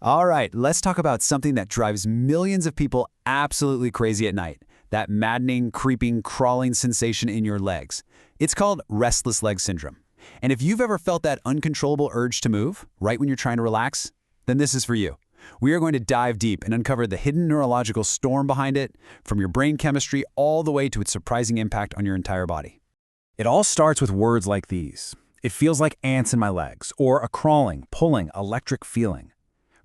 All right, let's talk about something that drives millions of people absolutely crazy at night. That maddening, creeping, crawling sensation in your legs. It's called restless leg syndrome. And if you've ever felt that uncontrollable urge to move, right when you're trying to relax, then this is for you. We are going to dive deep and uncover the hidden neurological storm behind it, from your brain chemistry all the way to its surprising impact on your entire body. It all starts with words like these. It feels like ants in my legs, or a crawling, pulling, electric feeling.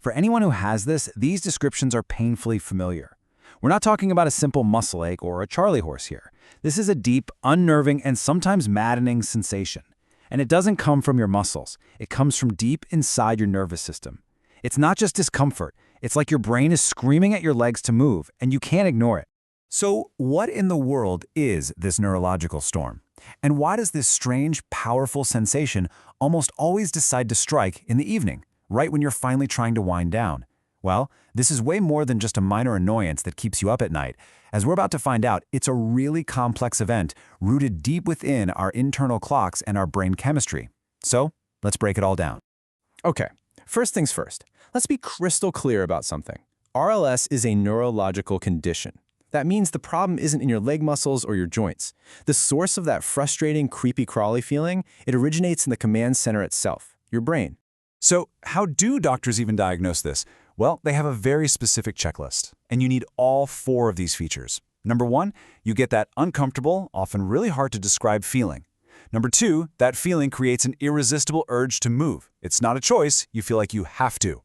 For anyone who has this, these descriptions are painfully familiar. We're not talking about a simple muscle ache or a Charlie horse here. This is a deep, unnerving, and sometimes maddening sensation. And it doesn't come from your muscles. It comes from deep inside your nervous system. It's not just discomfort. It's like your brain is screaming at your legs to move, and you can't ignore it. So, what in the world is this neurological storm? And why does this strange, powerful sensation almost always decide to strike in the evening, right when you're finally trying to wind down? Well, this is way more than just a minor annoyance that keeps you up at night. As we're about to find out, it's a really complex event rooted deep within our internal clocks and our brain chemistry. So, let's break it all down. Okay, first things first. Let's be crystal clear about something. RLS is a neurological condition. That means the problem isn't in your leg muscles or your joints. The source of that frustrating, creepy, crawly feeling, it originates in the command center itself, your brain. So, how do doctors even diagnose this? Well, they have a very specific checklist, and you need all 4 of these features. Number 1, you get that uncomfortable, often really hard to describe feeling. Number 2, that feeling creates an irresistible urge to move. It's not a choice, you feel like you have to.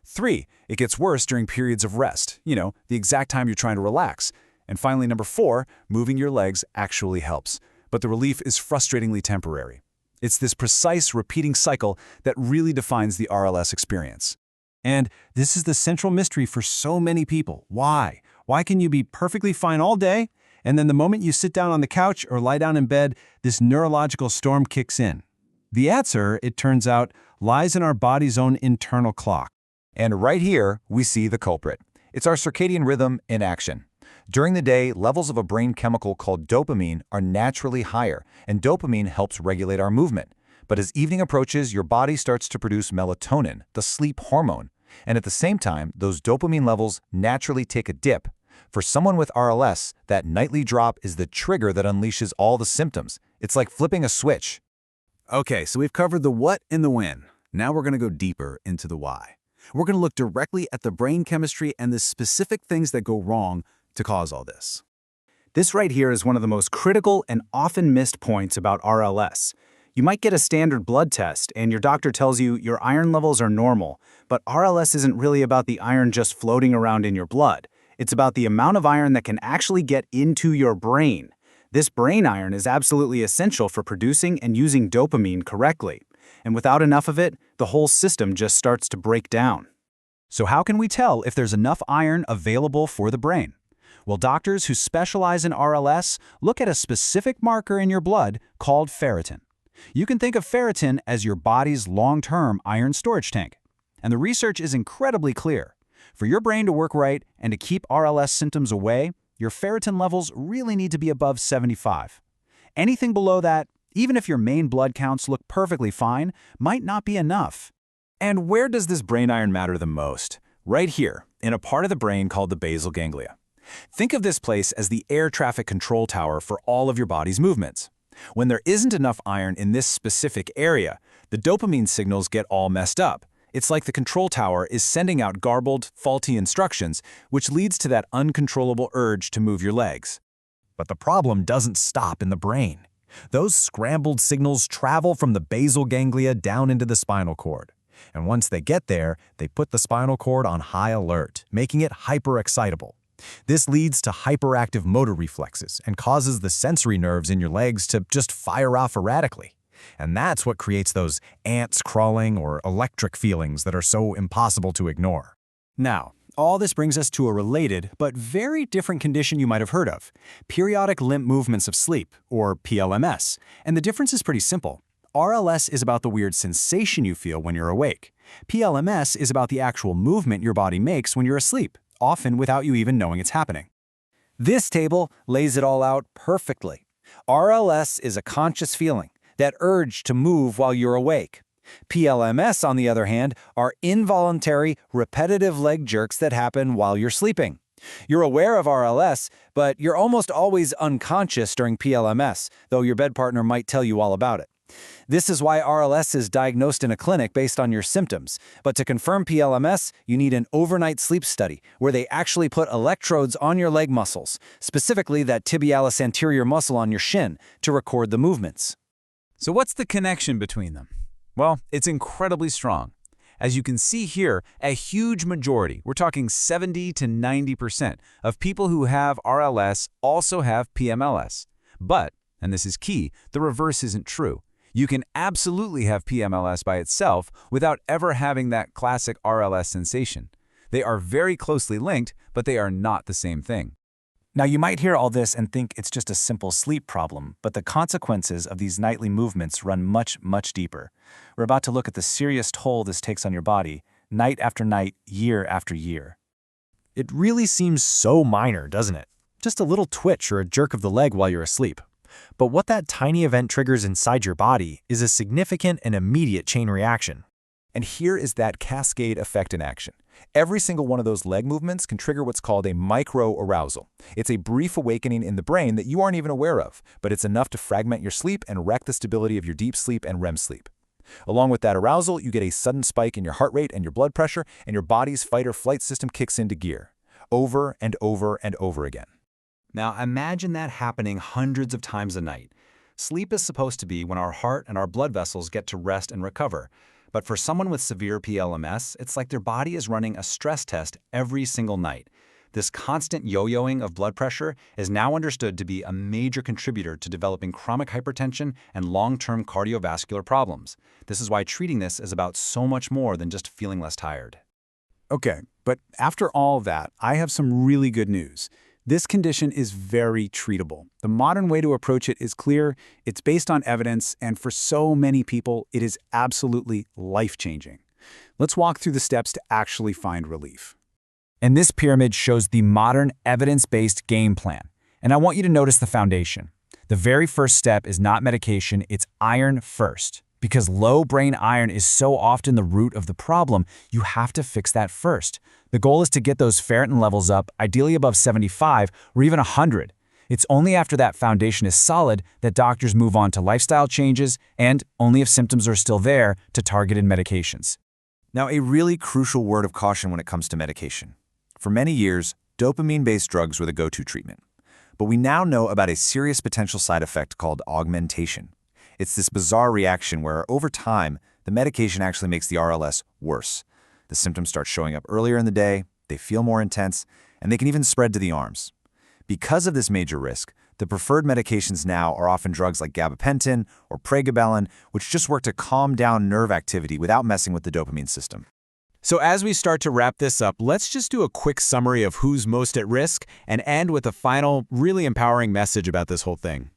3, it gets worse during periods of rest, the exact time you're trying to relax. And finally, number 4, moving your legs actually helps, but the relief is frustratingly temporary. It's this precise, repeating cycle that really defines the RLS experience. And this is the central mystery for so many people. Why? Why can you be perfectly fine all day, and then the moment you sit down on the couch or lie down in bed, this neurological storm kicks in? The answer, it turns out, lies in our body's own internal clock. And right here, we see the culprit. It's our circadian rhythm in action. During the day, levels of a brain chemical called dopamine are naturally higher, and dopamine helps regulate our movement. But as evening approaches, your body starts to produce melatonin, the sleep hormone. And at the same time, those dopamine levels naturally take a dip. For someone with RLS, that nightly drop is the trigger that unleashes all the symptoms. It's like flipping a switch. Okay, so we've covered the what and the when. Now we're going to go deeper into the why. We're going to look directly at the brain chemistry and the specific things that go wrong to cause all this. This right here is one of the most critical and often missed points about RLS. You might get a standard blood test, and your doctor tells you your iron levels are normal, but RLS isn't really about the iron just floating around in your blood. It's about the amount of iron that can actually get into your brain. This brain iron is absolutely essential for producing and using dopamine correctly. And without enough of it, the whole system just starts to break down. So how can we tell if there's enough iron available for the brain? Well, doctors who specialize in RLS look at a specific marker in your blood called ferritin. You can think of ferritin as your body's long-term iron storage tank. And the research is incredibly clear. For your brain to work right and to keep RLS symptoms away, your ferritin levels really need to be above 75. Anything below that, even if your main blood counts look perfectly fine, might not be enough. And where does this brain iron matter the most? Right here, in a part of the brain called the basal ganglia. Think of this place as the air traffic control tower for all of your body's movements. When there isn't enough iron in this specific area, the dopamine signals get all messed up. It's like the control tower is sending out garbled, faulty instructions, which leads to that uncontrollable urge to move your legs. But the problem doesn't stop in the brain. Those scrambled signals travel from the basal ganglia down into the spinal cord. And once they get there, they put the spinal cord on high alert, making it hyperexcitable. This leads to hyperactive motor reflexes and causes the sensory nerves in your legs to just fire off erratically. And that's what creates those ants crawling or electric feelings that are so impossible to ignore. Now, all this brings us to a related but very different condition you might have heard of: periodic limp movements of sleep, or PLMS. And the difference is pretty simple. RLS is about the weird sensation you feel when you're awake. PLMS is about the actual movement your body makes when you're asleep, often without you even knowing it's happening. This table lays it all out perfectly. RLS is a conscious feeling, that urge to move while you're awake. PLMS, on the other hand, are involuntary, repetitive leg jerks that happen while you're sleeping. You're aware of RLS, but you're almost always unconscious during PLMS, though your bed partner might tell you all about it. This is why RLS is diagnosed in a clinic based on your symptoms. But to confirm PLMS, you need an overnight sleep study where they actually put electrodes on your leg muscles, specifically that tibialis anterior muscle on your shin, to record the movements. So what's the connection between them? Well, it's incredibly strong. As you can see here, a huge majority, we're talking 70 to 90% of people who have RLS also have PMLS. But, and this is key, the reverse isn't true. You can absolutely have PMLS by itself without ever having that classic RLS sensation. They are very closely linked, but they are not the same thing. Now, you might hear all this and think it's just a simple sleep problem, but the consequences of these nightly movements run much, much deeper. We're about to look at the serious toll this takes on your body, night after night, year after year. It really seems so minor, doesn't it? Just a little twitch or a jerk of the leg while you're asleep. But what that tiny event triggers inside your body is a significant and immediate chain reaction. And here is that cascade effect in action. Every single one of those leg movements can trigger what's called a micro-arousal. It's a brief awakening in the brain that you aren't even aware of, but it's enough to fragment your sleep and wreck the stability of your deep sleep and REM sleep. Along with that arousal, you get a sudden spike in your heart rate and your blood pressure, and your body's fight-or-flight system kicks into gear, over and over and over again. Now, imagine that happening hundreds of times a night. Sleep is supposed to be when our heart and our blood vessels get to rest and recover. But for someone with severe PLMS, it's like their body is running a stress test every single night. This constant yo-yoing of blood pressure is now understood to be a major contributor to developing chronic hypertension and long-term cardiovascular problems. This is why treating this is about so much more than just feeling less tired. Okay, but after all that, I have some really good news. This condition is very treatable. The modern way to approach it is clear, it's based on evidence, and for so many people, it is absolutely life-changing. Let's walk through the steps to actually find relief. And this pyramid shows the modern evidence-based game plan. And I want you to notice the foundation. The very first step is not medication, it's iron first. Because low brain iron is so often the root of the problem, you have to fix that first. The goal is to get those ferritin levels up, ideally above 75 or even 100. It's only after that foundation is solid that doctors move on to lifestyle changes and, only if symptoms are still there, to targeted medications. Now, a really crucial word of caution when it comes to medication. For many years, dopamine-based drugs were the go-to treatment. But we now know about a serious potential side effect called augmentation. It's this bizarre reaction where, over time, the medication actually makes the RLS worse. The symptoms start showing up earlier in the day, they feel more intense, and they can even spread to the arms. Because of this major risk, the preferred medications now are often drugs like gabapentin or pregabalin, which just work to calm down nerve activity without messing with the dopamine system. So as we start to wrap this up, let's just do a quick summary of who's most at risk and end with a final, really empowering message about this whole thing.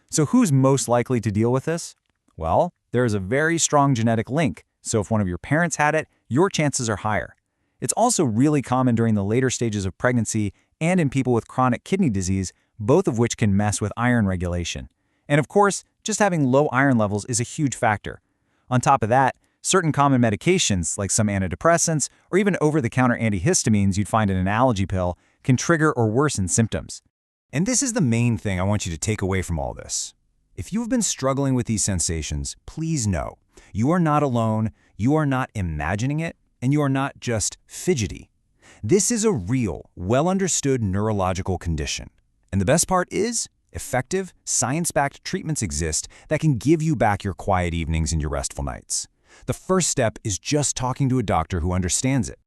So who's most likely to deal with this? Well, there is a very strong genetic link, so if one of your parents had it, your chances are higher. It's also really common during the later stages of pregnancy and in people with chronic kidney disease, both of which can mess with iron regulation. And of course, just having low iron levels is a huge factor. On top of that, certain common medications, like some antidepressants or even over-the-counter antihistamines you'd find in an allergy pill, can trigger or worsen symptoms. And this is the main thing I want you to take away from all this. If you've been struggling with these sensations, please know you are not alone, you are not imagining it, and you are not just fidgety. This is a real, well-understood neurological condition. And the best part is, effective, science-backed treatments exist that can give you back your quiet evenings and your restful nights. The first step is just talking to a doctor who understands it.